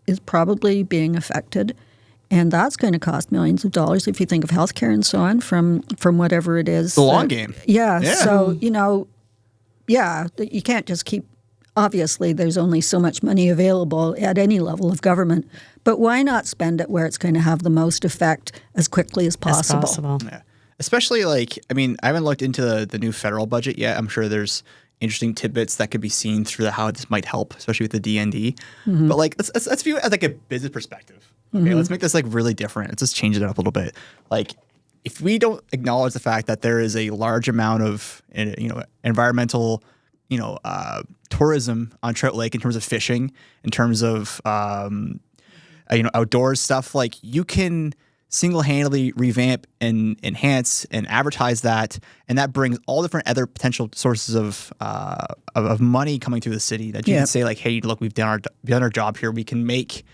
is probably being affected, and that's going to cost millions of dollars if you think of healthcare and so on from whatever it is. The long game. Yeah. So, you can't just keep, obviously there's only so much money available at any level of government, but why not spend it where it's going to have the most effect as quickly as possible? Yeah. Especially I haven't looked into the new federal budget yet. I'm sure there's interesting tidbits that could be seen through how this might help, especially with the DND. Mm-hmm. But let's view it as a business perspective. Okay, let's make this really different. Let's just change it up a little bit. If we don't acknowledge the fact that there is a large amount of environmental tourism on Trout Lake in terms of fishing, in terms of outdoors stuff, you can single-handedly revamp and enhance and advertise that, and that brings all different other potential sources of money coming through the city that you can say hey, look, we've done our job here. We can make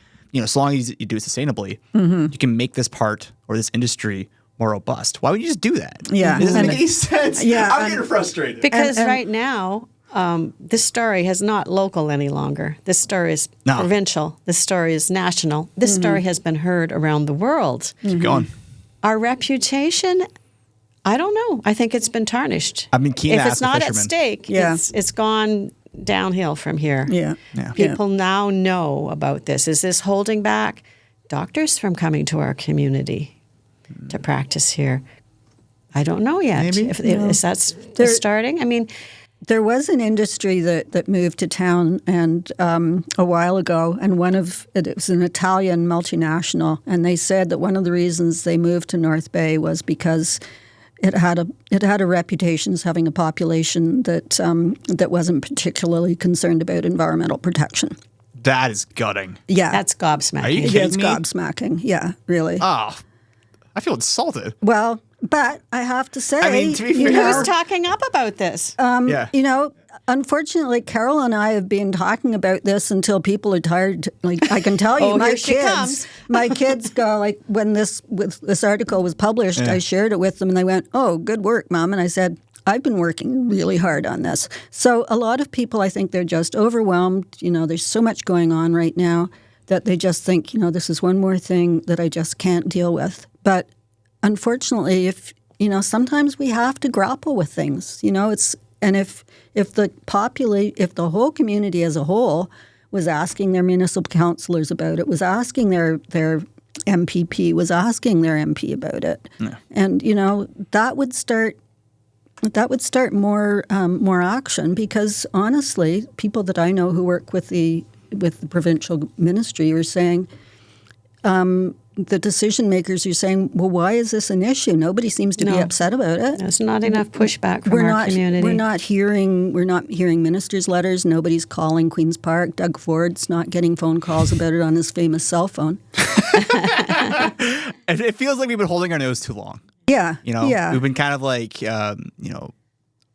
so long as you do it sustainably, you can make this part or this industry more robust. Why would you just do that? Yeah. It doesn't make any sense. Yeah, I'm getting frustrated. Because right now, this story is not local any longer. This story is provincial. This story is national. This story has been heard around the world. Keep going. Our reputation, I don't know. I think it's been tarnished. I've been keen to If ask it's the not at fishermen. stake, Yeah. it's gone downhill from here. Yeah. People now know about this. Is this holding back doctors from coming to our community to practice here? I don't know yet. Maybe. Is that starting? I mean, There was an industry that moved to town and a while ago, and it was an Italian multinational, and they said that one of the reasons they moved to North Bay was because it had a reputation as having a population that wasn't particularly concerned about environmental protection. That is gutting. Yeah, that's gobsmacking. Are you it's kidding me? gobsmacking. Yeah, really. Oh, I feel insulted. Well, but I have to say, I mean, to be fair- Who's talking up about this? Yeah. Unfortunately, Carol and I have been talking about this until people are tired. Like, I can tell you, Oh, my here she comes. kids, my kids go like when this article was published, I shared it with them, and they went, "Oh, good work, Mom." And I said, "I've been working really hard on this." So a lot of people, I think, they're just overwhelmed. There's so much going on right now that they just think, this is one more thing that I just can't deal with. But unfortunately, sometimes we have to grapple with things. If the whole community as a whole was asking their municipal councillors about it, was asking their MPP, was asking their MP about it, and that would start more action. Because honestly, people that I know who work with the provincial ministry are saying. The decision makers are saying, well, why is this an issue? Nobody seems to be upset about it. There's not enough pushback from our community. We're not hearing ministers' letters. Nobody's calling Queen's Park. Doug Ford's not getting phone calls about it on his famous cell phone. It feels like we've been holding our nose too long. Yeah. We've been kind of like,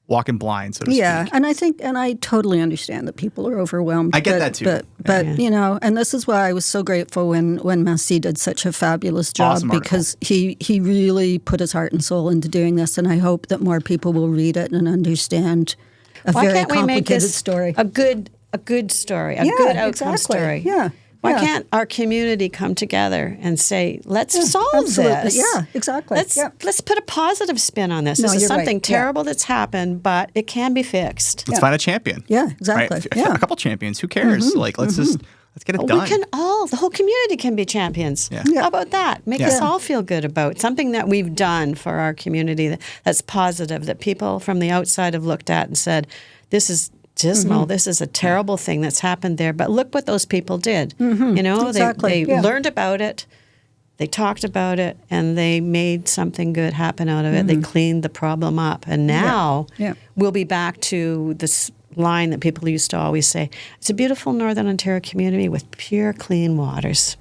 walking blind, so to speak. And I totally understand that people are overwhelmed. I get that too. But and this is why I was so grateful when Massey did such a fabulous job, Awesome because he really put his heart and soul into doing this, and I hope that more people will read it and understand a Why very can't we make complicated this story. a good story, a good outcome exactly. story? Yeah. Why can't our community come together and say, let's solve absolutely. this? Yeah, exactly. Let's put a positive spin on this. No, This is you're something right. Yeah. terrible that's happened, but it can be fixed. Let's find a champion. Yeah, exactly. Right? Yeah. A couple champions. Who cares? Let's get it done. We can the whole community can be champions. Yeah. How about that? Make us all feel good about something that we've done for our community that's positive, that people from the outside have looked at and said, this is dismal. This is a terrible thing that's happened there. But look what those people did. Exactly. They learned about it, they talked about it, and they made something good happen out of it. They cleaned the problem up. And now we'll be back to this line that people used to always say, it's a beautiful Northern Ontario community with pure, clean waters.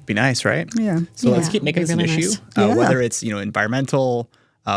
Be nice, right? Yeah. So let's keep making this an issue, whether it's environmental,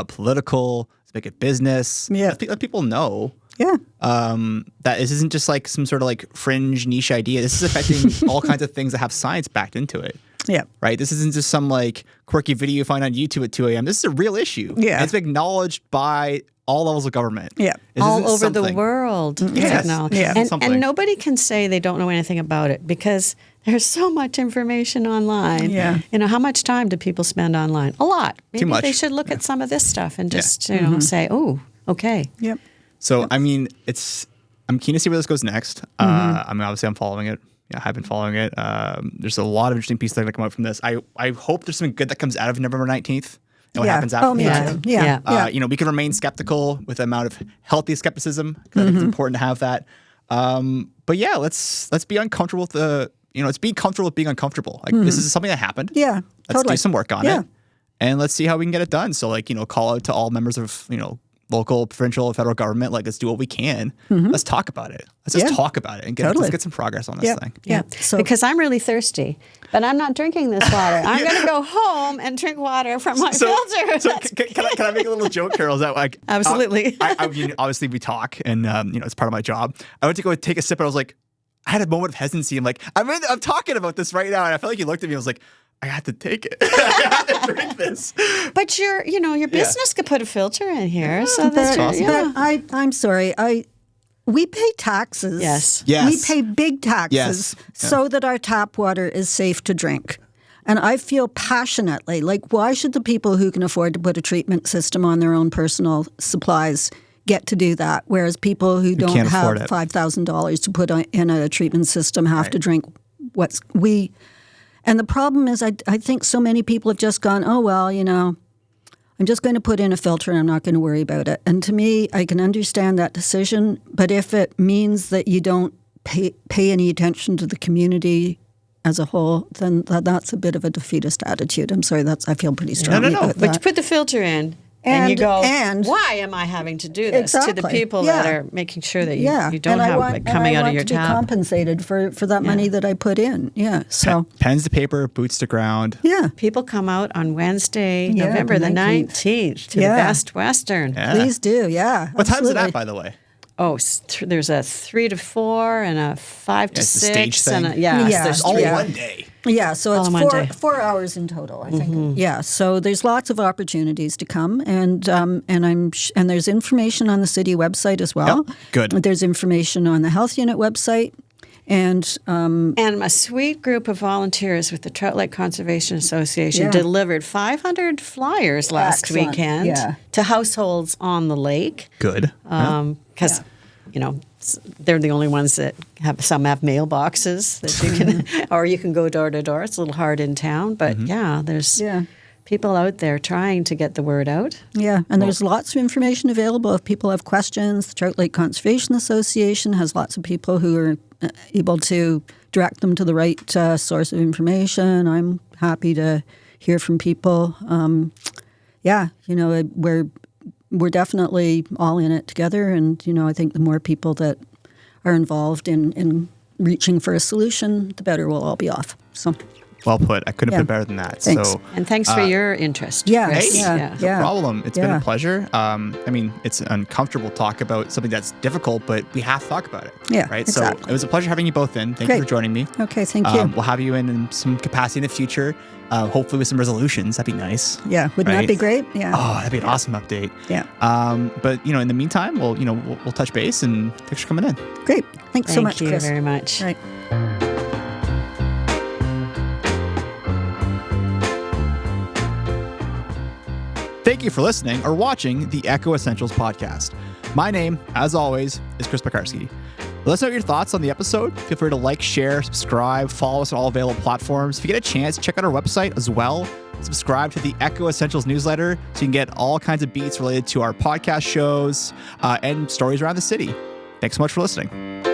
political. Let's make it business. Yeah. Let people know. Yeah. That this isn't just like some sort of like fringe niche idea. This is affecting all kinds of things that have science backed into it. Yeah. Right? This isn't just some like quirky video you find on YouTube at 2 a.m. This is a real issue. Yeah. And it's been acknowledged by all levels of government. Yeah. This All isn't over the something- world. Yes. Technology. Yeah. And Something. nobody can say they don't know anything about it because there's so much information online. Yeah. How much time do people spend online? A lot. Maybe much. they should look at some of this stuff and just, say, oh, okay. Yep. So, I mean, I'm keen to see where this goes next. I mean, obviously, I'm following it. Yeah, I've been following it. There's a lot of interesting pieces that are going to come out from this. I hope there's something good that comes out of November 19th. And what happens after me that. too. Yeah. We can remain skeptical with the amount of healthy skepticism. I think it's important to have that. But yeah, let's be uncomfortable with let's be comfortable with being uncomfortable. Like this is something that happened. Yeah. Let's do some work on Yeah. it. And let's see how we can get it done. So call out to all members of, local, provincial, federal government. Like, let's do what we can. Let's talk about it. Let's just talk about it and let's get some progress on this thing. Yeah. So, because I'm really thirsty, but I'm not drinking this water. I'm going to go home and drink water from my filter. So can I make a little joke, Carol? Is that like Absolutely. Obviously we talk, and it's part of my job. I went to go take a sip, and I was like, I had a moment of hesitancy. I'm like, I'm talking about this right now. And I felt like he looked at me and was like, I had to take it. I had to drink this. But your business could put a filter in here. So that's awesome. But I'm sorry. We pay taxes. Yes. We pay big taxes so that our tap water is safe to drink. And I feel passionately, like, why should the people who can afford to put a treatment system on their own personal supplies get to do that, whereas people who don't have $5,000 to put in a treatment system have to drink And the problem is I think so many people have just gone, oh, well, I'm just going to put in a filter and I'm not going to worry about it. And to me, I can understand that decision, but if it means that you don't pay any attention to the community as a whole, then that's a bit of a defeatist attitude. I'm sorry, I feel pretty strongly about that. But you put the filter in. And you go, why am I having to do this to the people that are making sure that you don't have it coming out of your tap? And I want to be compensated for that money that I put in. Yeah. So pens to paper, boots to ground. Yeah. People come out on Wednesday, November the 19th to the Best Western. Yeah. Please do. Yeah. What time's it at, by the way? Oh, there's a 3 to 4 and a 5 to 6. It's the stage thing. There's all one day. Yeah, so all it's 4 hours in total, I think. Mm-hmm. Yeah, so there's lots of opportunities to come, and there's information on the city website as well. Yep. Good. There's information on the health unit website, and a sweet group of volunteers with the Trout Lake Conservation Association delivered 500 flyers last weekend to households on the lake. Good. Because they're the only ones that have mailboxes that you can, or you can go door to door. It's a little hard in town, but there's people out there trying to get the word out. Yeah, and there's lots of information available if people have questions. The Trout Lake Conservation Association has lots of people who are able to direct them to the right source of information. I'm happy to hear from people. We're definitely all in it together, and I think the more people that are involved in reaching for a solution, the better we'll all be off. So, well put. I couldn't put better than that. Thanks. So, and thanks for your interest. Yeah, Chris. No problem. It's been a pleasure. It's uncomfortable to talk about something that's difficult, but we have to talk about it. Yeah, right. Exactly. So it was a pleasure having you both in. Thank you for joining me. Okay, thank you. We'll have you in some capacity in the future. Hopefully with some resolutions. That'd be nice. Yeah, wouldn't that be great? Yeah. Oh, that'd be an awesome update. Yeah. But in the meantime, we'll touch base, and thanks for coming in. Great. Thanks so much, Chris. Thank you very much. Right. Thank you for listening or watching the Echo Essentials podcast. My name, as always, is Chris Piekarski. Let us know your thoughts on the episode. Feel free to like, share, subscribe, follow us on all available platforms. If you get a chance, check out our website as well. Subscribe to the Echo Essentials newsletter so you can get all kinds of beats related to our podcast shows and stories around the city. Thanks so much for listening.